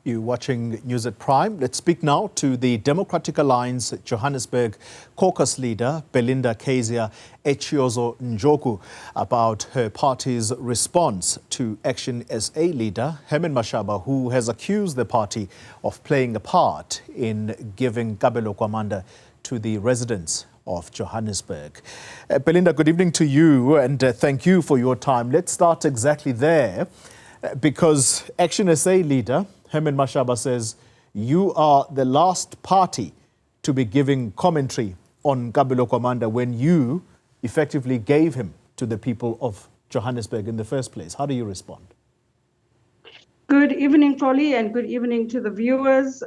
You're watching News at Prime. Let's speak now to the Democratic Alliance Johannesburg Caucus leader, Belinda Kayser-Echeozonjoku, about her party's response to ActionSA leader, Herman Mashaba, who has accused the party of playing a part in giving Kabelo Gwamanda to the residents of Johannesburg. Belinda, good evening to you, and thank you for your time. Let's start exactly there, because ActionSA leader Herman Mashaba says you are the last party to be giving commentary on Kabelo Gwamanda when you effectively gave him to the people of Johannesburg in the first place. How do you respond? Good evening, Polly, and good evening to the viewers.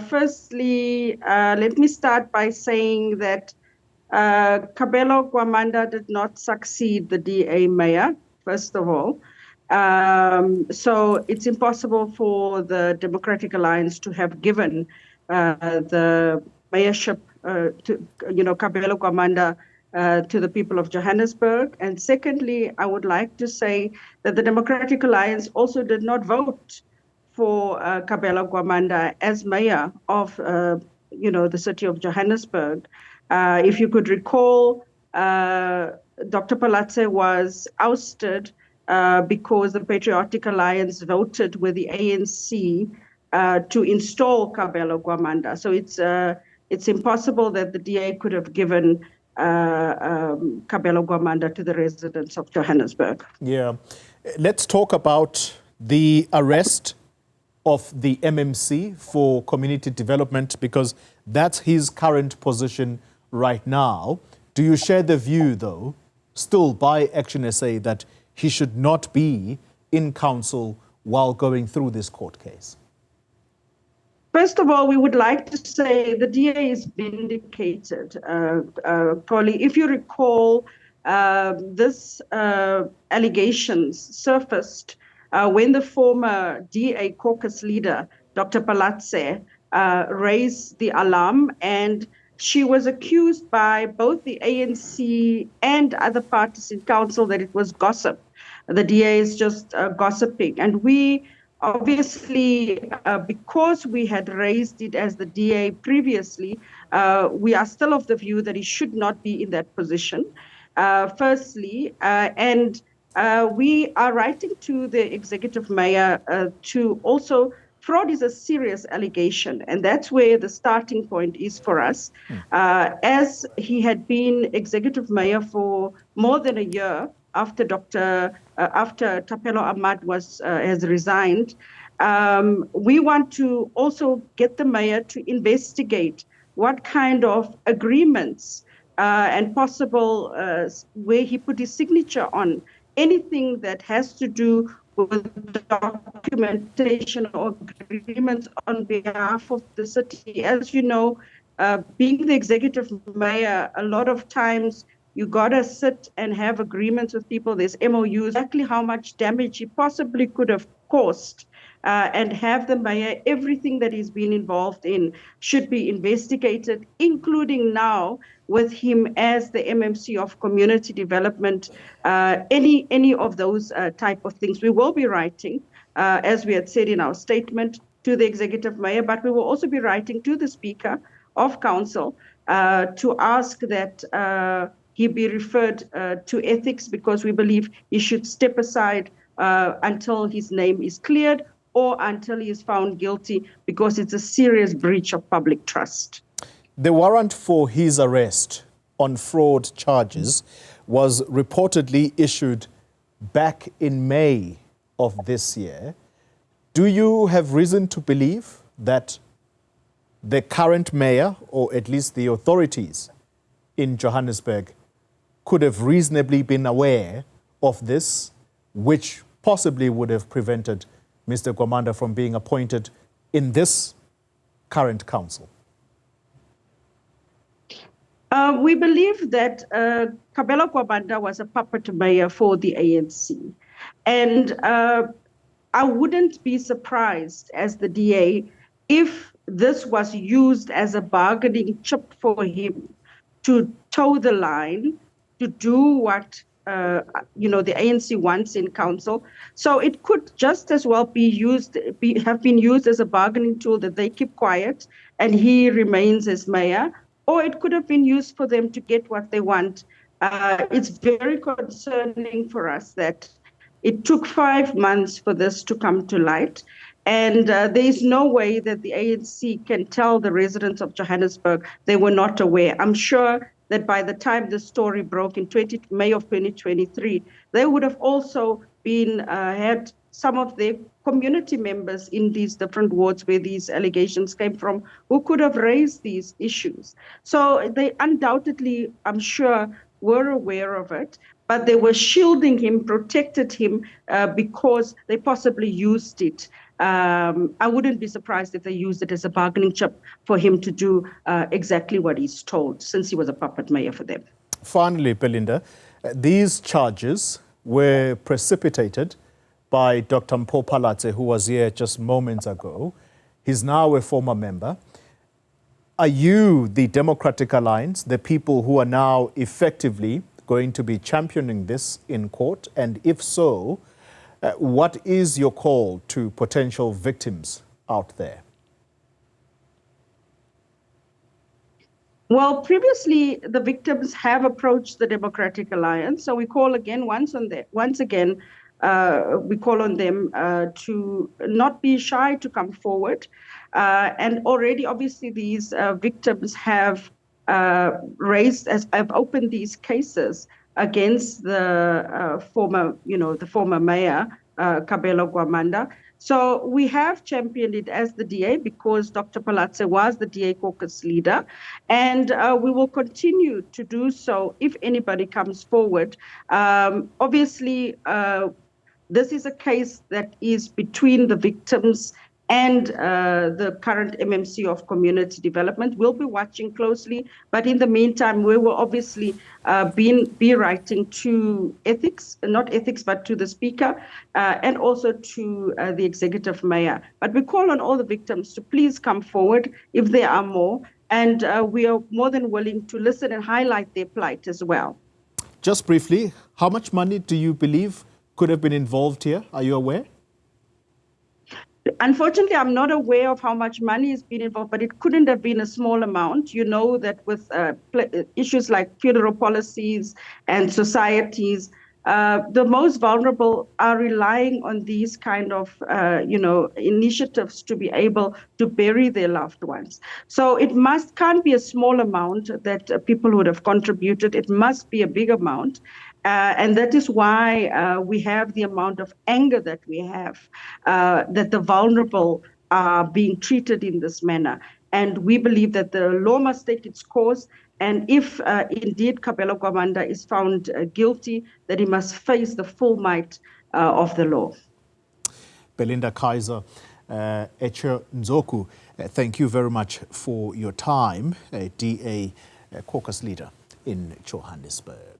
Firstly, let me start by saying that Kabelo Gwamanda did not succeed the DA mayor, first of all. So it's impossible for the Democratic Alliance to have given the mayorship to Kabelo Gwamanda to the people of Johannesburg. And secondly, I would like to say that the Democratic Alliance also did not vote for Kabelo Gwamanda as mayor of the city of Johannesburg. If you could recall, Dr Phalatse was ousted because the Patriotic Alliance voted with the ANC to install Kabelo Gwamanda. So it's impossible that the DA could have given Kabelo Gwamanda to the residents of Johannesburg. Yeah. Let's talk about the arrest of the MMC for community development, because that's his current position right now. Do you share the view, though, still by ActionSA, that he should not be in council while going through this court case? First of all, we would like to say the DA is vindicated. Polly, if you recall, this allegations surfaced when the former DA caucus leader, Dr. Phalatse, raised the alarm, and she was accused by both the ANC and other parties in council that it was gossip. The DA is just gossiping. And we obviously, because we had raised it as the DA previously, we are still of the view that he should not be in that position, firstly. And we are writing to the executive mayor to also, fraud is a serious allegation, and that's where the starting point is for us. As he had been executive mayor for more than a year after after Thapelo Ahmad has resigned, we want to also get the mayor to investigate what kind of agreements and possible where he put his signature on anything that has to do with documentation or agreements on behalf of the city. As you know, being the executive mayor, a lot of times you gotta sit and have agreements with people. There's MOUs, exactly how much damage he possibly could have caused, and have the mayor, everything that he's been involved in should be investigated, including now with him as the MMC of community development, any of those type of things. We will be writing, as we had said in our statement, to the executive mayor, but we will also be writing to the Speaker of Council to ask that he be referred to ethics, because we believe he should step aside until his name is cleared or until he is found guilty, because it's a serious breach of public trust. The warrant for his arrest on fraud charges was reportedly issued back in May of this year. Do you have reason to believe that the current mayor, or at least the authorities in Johannesburg, could have reasonably been aware of this, which possibly would have prevented Mr. Gwamanda from being appointed in this current council? We believe that Kabelo Gwamanda was a puppet mayor for the ANC. And I wouldn't be surprised as the DA if this was used as a bargaining chip for him to toe the line, to do what the ANC wants in council. So it could just as well have been used as a bargaining tool, that they keep quiet and he remains as mayor, or it could have been used for them to get what they want. It's very concerning for us that it took 5 months for this to come to light. And there is no way that the ANC can tell the residents of Johannesburg they were not aware. I'm sure that by the time the story broke in May of 2023, they would have also been had some of their community members in these different wards where these allegations came from, who could have raised these issues. So they undoubtedly, I'm sure, were aware of it, but they were shielding him, protected him, because they possibly used it. I wouldn't be surprised if they used it as a bargaining chip for him to do exactly what he's told, since he was a puppet mayor for them. Finally, Belinda, these charges were precipitated by Dr Mpho Phalatse, who was here just moments ago. He's now a former member. Are you, the Democratic Alliance, the people who are now effectively going to be championing this in court? And if so, what is your call to potential victims out there? Well, previously, the victims have approached the Democratic Alliance. So we call again, once again, we call on them to not be shy to come forward. And already, obviously, these victims have have opened these cases against the former mayor, Kabelo Gwamanda. So we have championed it as the DA because Dr. Phalatse was the DA caucus leader, and we will continue to do so if anybody comes forward. Obviously, this is a case that is between the victims and the current MMC of Community Development. We'll be watching closely, but in the meantime, we will obviously be writing to not ethics, but to the Speaker and also to the Executive Mayor. But we call on all the victims to please come forward if there are more, and we are more than willing to listen and highlight their plight as well. Just briefly, how much money do you believe could have been involved here? Are you aware? Unfortunately, I'm not aware of how much money has been involved, but it couldn't have been a small amount. You know that with issues like funeral policies and societies, the most vulnerable are relying on these kind of, initiatives to be able to bury their loved ones. So it can't be a small amount that people would have contributed. It must be a big amount. And that is why we have the amount of anger that we have, that the vulnerable are being treated in this manner. And we believe that the law must take its course. And if indeed Kabelo Gwamanda is found guilty, that he must face the full might of the law. Belinda Kayser-Echeozonjoku, thank you very much for your time, DA caucus leader in Johannesburg.